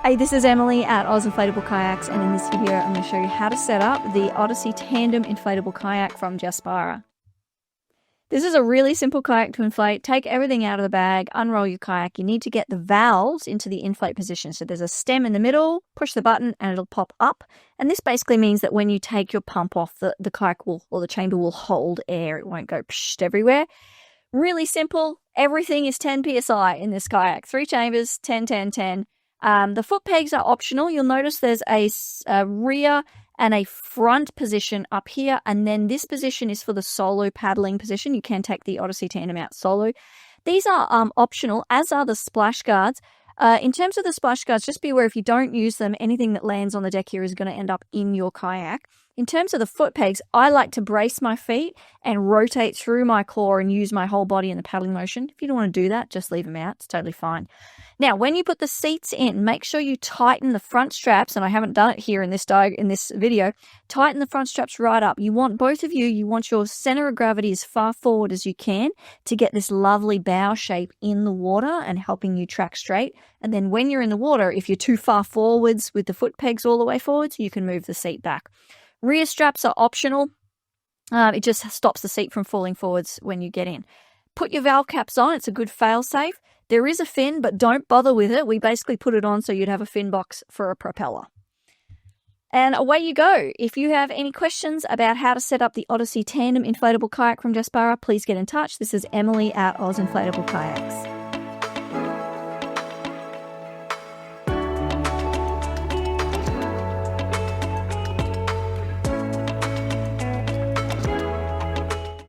Hey, this is Emily at Oz Inflatable Kayaks, and in this video I'm going to show you how to set up the Odyssey Tandem Inflatable Kayak from Jaspara. This is a really simple kayak to inflate. Take everything out of the bag, unroll your kayak. You need to get the valves into the inflate position. So there's a stem in the middle, push the button and it'll pop up. And this basically means that when you take your pump off, the kayak will, or the chamber will hold air. It won't go psh everywhere. Really simple. Everything is 10 psi in this kayak. 3 chambers, 10, 10, 10. The foot pegs are optional. You'll notice there's a rear and a front position up here, and then this position is for the solo paddling position. You can take the Odyssey Tandem out solo. These are optional, as are the splash guards. In terms of the splash guards, just be aware if you don't use them, anything that lands on the deck here is going to end up in your kayak. In terms of the foot pegs, I like to brace my feet and rotate through my core and use my whole body in the paddling motion. If you don't want to do that, just leave them out. It's totally fine. Now, when you put the seats in, make sure you tighten the front straps, and I haven't done it here in this video. Tighten the front straps right up. You want your center of gravity as far forward as you can to get this lovely bow shape in the water and helping you track straight. And then when you're in the water, if you're too far forwards with the foot pegs all the way forwards, you can move the seat back. Rear straps are optional. It just stops the seat from falling forwards when you get in. Put your valve caps on. It's a good fail-safe. There is a fin, but don't bother with it. We basically put it on so you'd have a fin box for a propeller. And away you go. If you have any questions about how to set up the Odyssey Tandem Inflatable Kayak from Jaspara, please get in touch. This is Emily at Oz Inflatable Kayaks.